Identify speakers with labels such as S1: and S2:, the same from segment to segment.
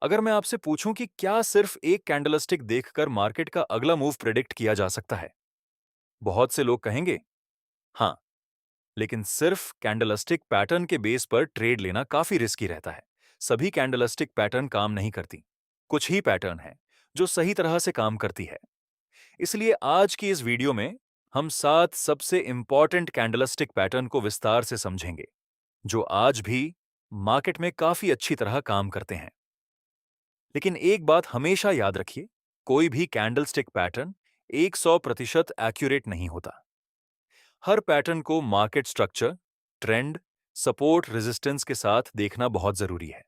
S1: अगर मैं आपसे पूछूं कि क्या सिर्फ एक कैंडलस्टिक देखकर मार्केट का अगला मूव प्रेडिक्ट किया जा सकता है? बहुत से लोग कहेंगे हाँ, लेकिन सिर्फ कैंडलस्टिक पैटर्न के बेस पर ट्रेड लेना काफी रिस्की रहता है। सभी कैंडलस्टिक पैटर्न काम नहीं करती। कुछ ही पैटर्न है जो सही तरह से काम करती है। इसलिए आज की इस वीडियो में हम 7 सबसे इंपॉर्टेंट कैंडलस्टिक पैटर्न को विस्तार से समझेंगे, जो आज भी मार्केट में काफी अच्छी तरह काम करते हैं। लेकिन एक बात हमेशा याद रखिए, कोई भी कैंडलस्टिक पैटर्न 100% एक्यूरेट नहीं होता। हर पैटर्न को market structure, trend, support, resistance के साथ देखना बहुत जरूरी है।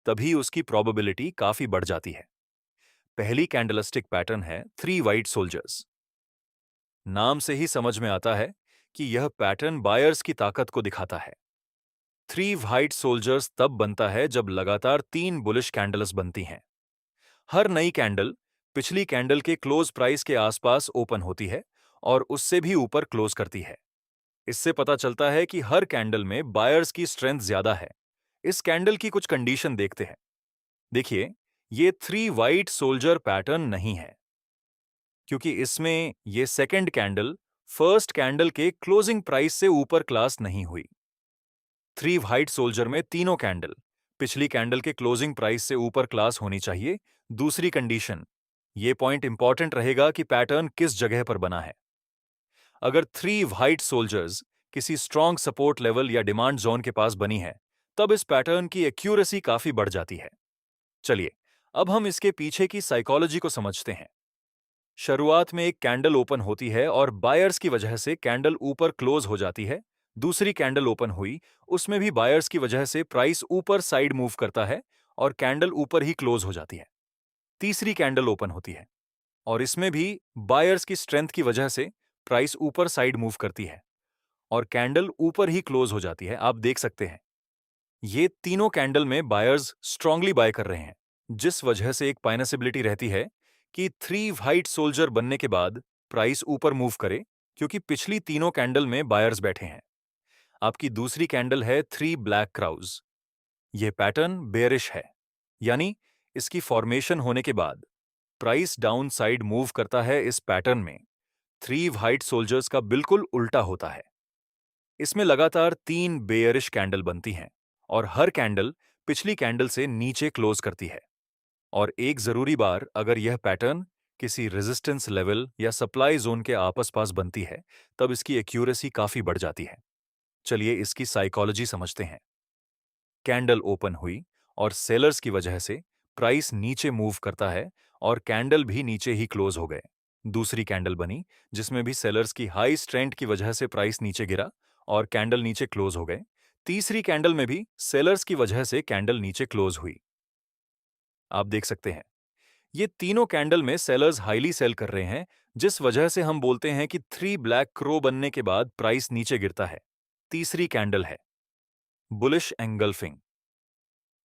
S1: तभी उसकी प्रोबेबिलिटी काफी बढ़ जाती है। पहली कैंडलस्टिक पैटर्न है 3 वाइट सोल्जर्स। नाम से ही समझ में आता है कि यह पैटर्न बायर्स की ताकत को दिखाता है। 3 वाइट सोल्जर्स तब बनता है जब लगातार 3 बुलिश कैंडल्स बनती हैं। हर नई कैंडल पिछली कैंडल के क्लोज प्राइस के आसपास ओपन होती है और उससे भी ऊपर क्लोज करती है। इससे पता चलता है कि हर कैंडल में बायर्स की स्ट्रेंथ ज्यादा है। इस कैंडल की कुछ कंडीशन देखते हैं। देखिए, ये 3 वाइट सोल्जर पैटर्न नहीं है, क्योंकि इसमें ये सेकंड कैंडल फर्स्ट कैंडल के क्लोजिंग प्राइस से ऊपर क्लास नहीं हुई। 3 वाइट सोल्जर में तीनों कैंडल पिछली कैंडल के क्लोजिंग प्राइस से ऊपर क्लास होनी चाहिए। दूसरी कंडीशन, ये पॉइंट इंपॉर्टेंट रहेगा कि पैटर्न किस जगह पर बना है। अगर 3 वाइट सोल्जर्स किसी स्ट्रॉन्ग सपोर्ट लेवल या डिमांड जोन के पास बनी है, तब इस पैटर्न की एक्यूरेसी काफी बढ़ जाती है। चलिए, अब हम इसके पीछे की साइकोलॉजी को समझते हैं। शुरुआत में एक कैंडल ओपन होती है और बायर्स की वजह से कैंडल ऊपर क्लोज हो जाती है। दूसरी कैंडल ओपन हुई, उसमें भी बायर्स की वजह से प्राइस ऊपर साइड मूव करता है और कैंडल ऊपर ही क्लोज हो जाती है। तीसरी कैंडल ओपन होती है और इसमें भी बायर्स की स्ट्रेंथ की वजह से प्राइस ऊपर साइड मूव करती है और कैंडल ऊपर ही क्लोज हो जाती है। आप देख सकते हैं, ये तीनों कैंडल में बायर्स स्ट्रांगली बाय कर रहे हैं, जिस वजह से एक पॉसिबिलिटी रहती है कि 3 वाइट सोल्जर बनने के बाद प्राइस ऊपर मूव करे, क्योंकि पिछली तीनों कैंडल में बायर्स बैठे हैं। आपकी दूसरी कैंडल है 3 ब्लैक क्राउज। यह पैटर्न बेयरिश है, यानी इसकी फॉर्मेशन होने के बाद प्राइस डाउन साइड मूव करता है। इस पैटर्न में 3 वाइट सोल्जर्स का बिल्कुल उल्टा होता है। इसमें लगातार 3 बेयरिश कैंडल बनती हैं और हर कैंडल पिछली कैंडल से नीचे क्लोज करती है। और एक जरूरी बार, अगर यह पैटर्न किसी रेजिस्टेंस लेवल या सप्लाई जोन के आपस पास बनती है, तब इसकी एक्यूरेसी काफी बढ़ जाती है। चलिए इसकी साइकोलॉजी समझते हैं। कैंडल ओपन हुई और सेलर्स की वजह से प्राइस नीचे मूव करता है और कैंडल भी नीचे ही क्लोज हो गए। दूसरी कैंडल बनी जिसमें भी सेलर्स की हाई स्ट्रेंथ की वजह से प्राइस नीचे गिरा और कैंडल नीचे क्लोज हो गए। तीसरी कैंडल में भी सेलर्स की वजह से कैंडल नीचे क्लोज हुई। आप देख सकते हैं, ये तीनों कैंडल में सेलर्स हाईली सेल कर रहे हैं, जिस वजह से हम बोलते हैं कि 3 ब्लैक क्रो बनने के बाद प्राइस नीचे गिरता है। तीसरी कैंडल है bullish engulfing.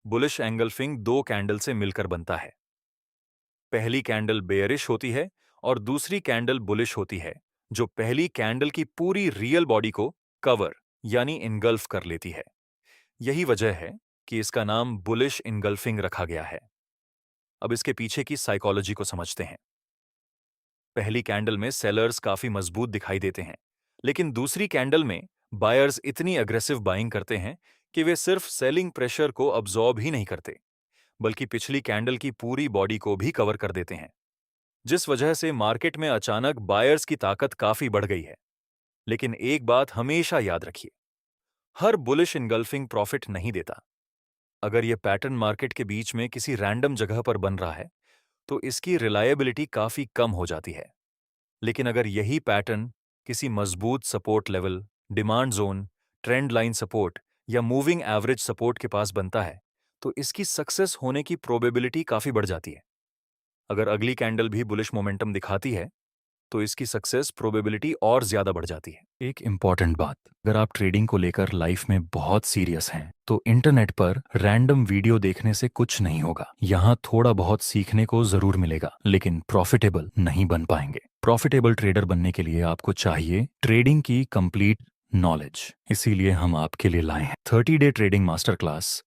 S1: Bullish engulfing 2 candle से मिलकर बनता है। पहली कैंडल बेयरिश होती है और दूसरी कैंडल बुलिश होती है, जो पहली कैंडल की पूरी रियल बॉडी को कवर यानी इनगल्फ कर लेती है। यही वजह है कि इसका नाम बुलिश इनगल्फिंग रखा गया है। अब इसके पीछे की साइकोलॉजी को समझते हैं। पहली कैंडल में सेलर्स काफी मजबूत दिखाई देते हैं, लेकिन दूसरी कैंडल में बायर्स इतनी अग्रेसिव बाइंग करते हैं कि वे सिर्फ सेलिंग प्रेशर को अब्सॉर्ब ही नहीं करते, बल्कि पिछली कैंडल की पूरी बॉडी को भी कवर कर देते हैं, जिस वजह से मार्केट में अचानक बायर्स की ताकत काफी बढ़ गई है। लेकिन एक बात हमेशा याद रखिए, हर बुलिश इनगल्फिंग प्रॉफिट नहीं देता। अगर यह पैटर्न मार्केट के बीच में किसी रैंडम जगह पर बन रहा है, तो इसकी रिलायबिलिटी काफी कम हो जाती है। लेकिन अगर यही पैटर्न किसी मजबूत support level, demand zone, trend line support या मूविंग एवरेज सपोर्ट के पास बनता है, तो इसकी सक्सेस होने की प्रोबेबिलिटी काफी बढ़ जाती है। अगर अगली कैंडल भी बुलिश मोमेंटम दिखाती है, तो इसकी सक्सेस प्रोबेबिलिटी और ज्यादा बढ़ जाती है। एक इंपॉर्टेंट बात, अगर आप ट्रेडिंग को लेकर लाइफ में बहुत सीरियस हैं, तो इंटरनेट पर रैंडम वीडियो देखने से कुछ नहीं होगा। यहाँ थोड़ा बहुत सीखने को जरूर मिलेगा, लेकिन प्रॉफिटेबल नहीं बन पाएंगे। प्रॉफिटेबल ट्रेडर बनने के लिए आपको चाहिए ट्रेडिंग की कंप्लीट नॉलेज। इसीलिए हम आपके लिए लाए हैं 30 डे ट्रेडिंग मास्टर क्लास।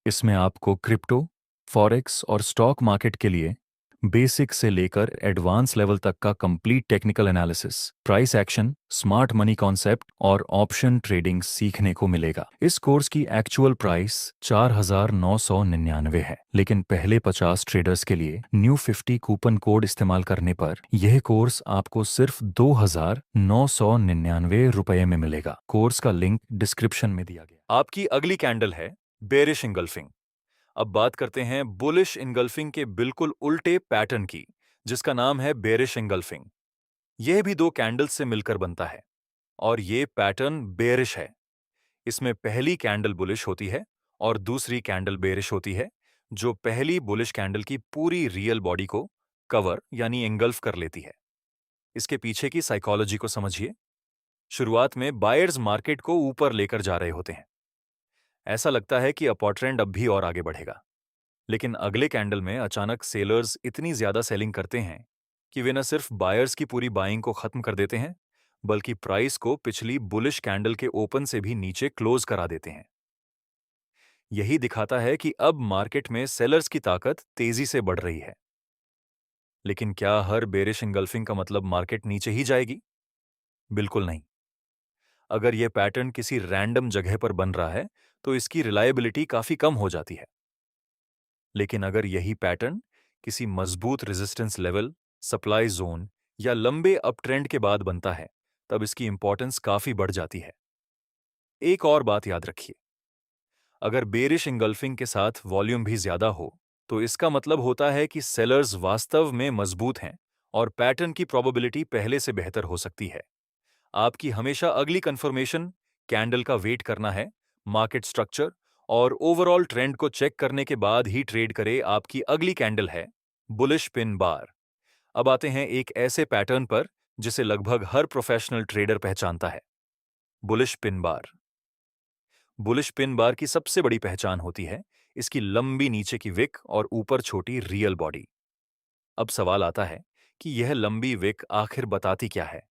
S1: इसमें आपको क्रिप्टो, फॉरेक्स और स्टॉक मार्केट के लिए बेसिक से लेकर एडवांस लेवल तक का complete technical analysis, price action, smart money concept और ऑप्शन ट्रेडिंग सीखने को मिलेगा। इस कोर्स की एक्चुअल प्राइस 4,999 है, लेकिन पहले 50 ट्रेडर्स के लिए न्यू 50 कूपन कोड इस्तेमाल करने पर यह कोर्स आपको सिर्फ 2,999 रुपए में मिलेगा। कोर्स का लिंक डिस्क्रिप्शन में दिया गया। आपकी अगली कैंडल है बेरिश इंगल्फिंग। अब बात करते हैं बुलिश इंगल्फिंग के बिल्कुल उल्टे पैटर्न की, जिसका नाम है बेरिश इंगल्फिंग। यह भी दो कैंडल्स से मिलकर बनता है और ये पैटर्न बेरिश है। इसमें पहली कैंडल बुलिश होती है और दूसरी कैंडल बेरिश होती है, जो पहली बुलिश कैंडल की पूरी रियल बॉडी को कवर यानी एंगल्फ कर लेती है। इसके पीछे की साइकोलॉजी को समझिए। शुरुआत में बायर्स मार्केट को ऊपर लेकर जा रहे होते हैं। ऐसा लगता है कि अपॉर्ड ट्रेंड अब भी और आगे बढ़ेगा, लेकिन अगले कैंडल में अचानक सेलर्स इतनी ज्यादा सेलिंग करते हैं कि वे न सिर्फ बायर्स की पूरी बाइंग को खत्म कर देते हैं, बल्कि प्राइस को पिछली बुलिश कैंडल के ओपन से भी नीचे क्लोज करा देते हैं। यही दिखाता है कि अब मार्केट में सेलर्स की ताकत तेजी से बढ़ रही है। लेकिन क्या हर बेरिश इंगल्फिंग का मतलब मार्केट नीचे ही जाएगी? बिल्कुल नहीं। अगर यह पैटर्न किसी रैंडम जगह पर बन रहा है तो इसकी रिलायबिलिटी काफी कम हो जाती है। लेकिन अगर यही पैटर्न किसी मजबूत रेजिस्टेंस लेवल, सप्लाई जोन या लंबे अप ट्रेंड के बाद बनता है, तब इसकी इंपॉर्टेंस काफी बढ़ जाती है। एक और बात याद रखिए, अगर बेरिश इंगल्फिंग के साथ वॉल्यूम भी ज्यादा हो, तो इसका मतलब होता है कि सेलर्स वास्तव में मजबूत हैं और पैटर्न की प्रोबेबिलिटी पहले से बेहतर हो सकती है। आपकी हमेशा अगली कंफर्मेशन कैंडल का वेट करना है, मार्केट स्ट्रक्चर और ओवरऑल ट्रेंड को चेक करने के बाद ही ट्रेड करे। आपकी अगली कैंडल है बुलिश पिन बार। अब आते हैं एक ऐसे पैटर्न पर जिसे लगभग हर प्रोफेशनल ट्रेडर पहचानता है, bullish pin bar. Bullish pin bar की सबसे बड़ी पहचान होती है इसकी लंबी नीचे की विक और ऊपर छोटी रियल बॉडी। अब सवाल आता है कि यह लंबी विक आखिर बताती क्या है?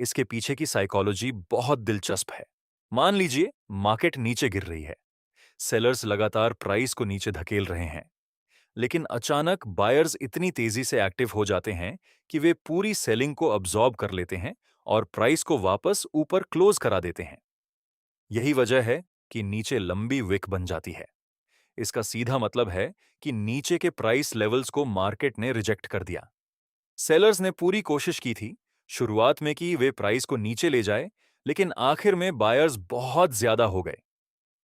S1: इसके पीछे की साइकोलॉजी बहुत दिलचस्प है। मान लीजिए मार्केट नीचे गिर रही है, सेलर्स लगातार प्राइस को नीचे धकेल रहे हैं, लेकिन अचानक बायर्स इतनी तेजी से एक्टिव हो जाते हैं कि वे पूरी सेलिंग को अब्सॉर्ब कर लेते हैं और प्राइस को वापस ऊपर क्लोज करा देते हैं। यही वजह है कि नीचे लंबी विक बन जाती है। इसका सीधा मतलब है कि नीचे के प्राइस लेवल्स को मार्केट ने रिजेक्ट कर दिया। सेलर्स ने पूरी कोशिश की थी शुरुआत में कि वे प्राइस को नीचे ले जाए, लेकिन आखिर में बायर्स बहुत ज्यादा हो गए।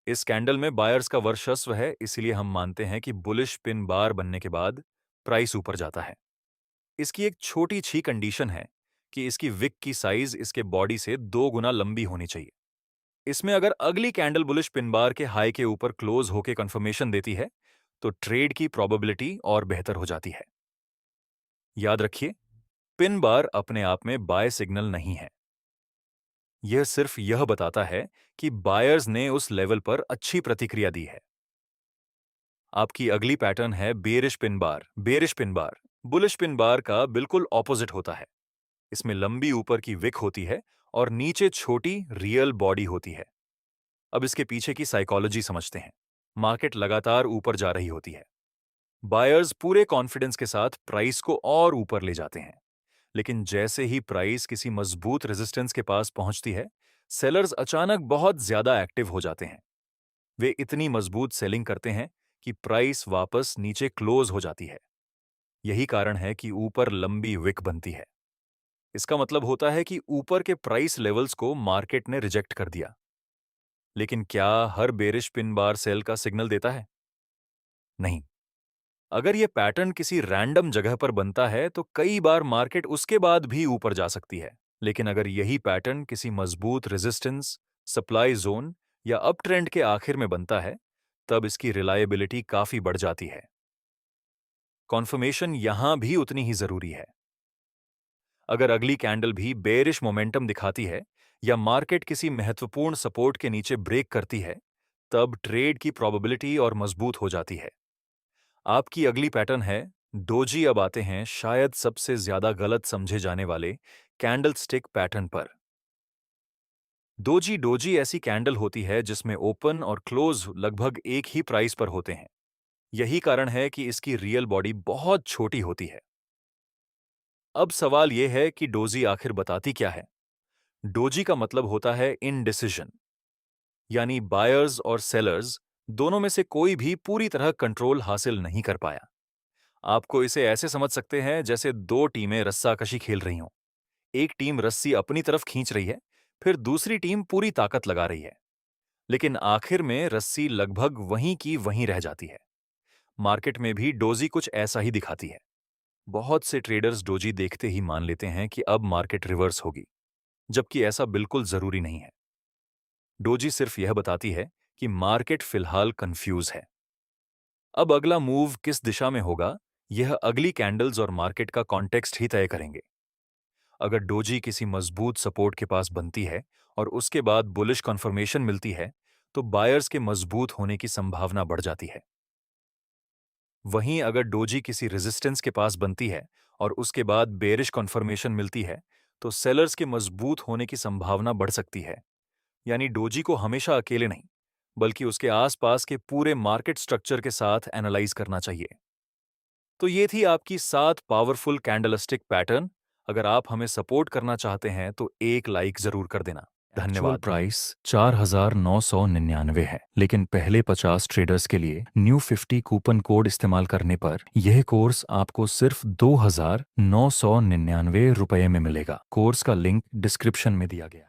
S1: इस कैंडल में बायर्स का वर्चस्व है, इसलिए हम मानते हैं कि बुलिश पिन बार बनने के बाद प्राइस ऊपर जाता है। इसकी एक छोटी सी कंडीशन है कि इसकी विक की साइज इसके बॉडी से 2 गुना लंबी होनी चाहिए। इसमें अगर अगली कैंडल बुलिश पिन बार के हाई के ऊपर क्लोज होकर कंफर्मेशन देती है, तो ट्रेड की प्रोबेबिलिटी और बेहतर हो जाती है। याद रखिए, पिन बार अपने आप में बाय सिग्नल नहीं है। यह सिर्फ यह बताता है कि बायर्स ने उस लेवल पर अच्छी प्रतिक्रिया दी है। आपकी अगली पैटर्न है bearish pin bar. Bearish pin bar bullish pin bar का बिल्कुल ऑपोजिट होता है। इसमें लंबी ऊपर की विक होती है और नीचे छोटी रियल बॉडी होती है। अब इसके पीछे की साइकोलॉजी समझते हैं। मार्केट लगातार ऊपर जा रही होती है। बायर्स पूरे कॉन्फिडेंस के साथ प्राइस को और ऊपर ले जाते हैं, लेकिन जैसे ही प्राइस किसी मजबूत रेजिस्टेंस के पास पहुंचती है, सेलर्स अचानक बहुत ज्यादा एक्टिव हो जाते हैं। वे इतनी मजबूत सेलिंग करते हैं कि प्राइस वापस नीचे क्लोज हो जाती है। यही कारण है कि ऊपर लंबी विक बनती है। इसका मतलब होता है कि ऊपर के प्राइस लेवल्स को मार्केट ने रिजेक्ट कर दिया। लेकिन क्या हर बेरिश पिन बार सेल का सिग्नल देता है? नहीं। अगर यह पैटर्न किसी रैंडम जगह पर बनता है तो कई बार मार्केट उसके बाद भी ऊपर जा सकती है। लेकिन अगर यही पैटर्न किसी मजबूत रेजिस्टेंस, सप्लाई जोन या अप ट्रेंड के आखिर में बनता है, तब इसकी रिलायबिलिटी काफी बढ़ जाती है। कॉन्फर्मेशन यहां भी उतनी ही जरूरी है। अगर अगली कैंडल भी बेरिश मोमेंटम दिखाती है या मार्केट किसी महत्वपूर्ण सपोर्ट के नीचे ब्रेक करती है, तब ट्रेड की प्रोबेबिलिटी और मजबूत हो जाती है। आपकी अगली पैटर्न है डोजी। अब आते हैं शायद सबसे ज्यादा गलत समझे जाने वाले कैंडल स्टिक पैटर्न पर। डोजी डोजी ऐसी कैंडल होती है जिसमें ओपन और क्लोज लगभग एक ही प्राइस पर होते हैं। यही कारण है कि इसकी रियल बॉडी बहुत छोटी होती है। अब सवाल यह है कि डोजी आखिर बताती क्या है। डोजी का मतलब होता है इनडिसिजन, यानी बायर्स और सेलर्स दोनों में से कोई भी पूरी तरह कंट्रोल हासिल नहीं कर पाया। आपको इसे ऐसे समझ सकते हैं जैसे दो टीमें रस्साकशी खेल रही हों। एक टीम रस्सी अपनी तरफ खींच रही है, फिर दूसरी टीम पूरी ताकत लगा रही है, लेकिन आखिर में रस्सी लगभग वहीं की वहीं रह जाती है। मार्केट में भी डोजी कुछ ऐसा ही दिखाती है। बहुत से ट्रेडर्स डोजी देखते ही मान लेते हैं कि अब मार्केट रिवर्स होगी, जबकि ऐसा बिल्कुल जरूरी नहीं है। डोजी सिर्फ यह बताती है कि मार्केट फिलहाल कंफ्यूज है। अब अगला मूव किस दिशा में होगा, यह अगली कैंडल्स और मार्केट का कॉन्टेक्स्ट ही तय करेंगे। अगर डोजी किसी मजबूत सपोर्ट के पास बनती है और उसके बाद बुलिश कन्फर्मेशन मिलती है, तो बायर्स के मजबूत होने की संभावना बढ़ जाती है। वहीं अगर डोजी किसी रेजिस्टेंस के पास बनती है और उसके बाद बेरिश कन्फर्मेशन मिलती है, तो सेलर्स के मजबूत होने की संभावना बढ़ सकती है। यानी डोजी को हमेशा अकेले नहीं, बल्कि उसके आसपास के पूरे मार्केट स्ट्रक्चर के साथ एनालाइज करना चाहिए। तो ये थी आपकी 7 पावरफुल कैंडलस्टिक पैटर्न। अगर आप हमें सपोर्ट करना चाहते हैं तो एक लाइक जरूर कर देना।
S2: एक्चुअल
S1: धन्यवाद।
S2: प्राइस 4,999 है, लेकिन पहले 50 ट्रेडर्स के लिए न्यू 50 कूपन कोड इस्तेमाल करने पर यह कोर्स आपको सिर्फ 2,999 रुपए में मिलेगा। कोर्स का लिंक डिस्क्रिप्शन में दिया गया है।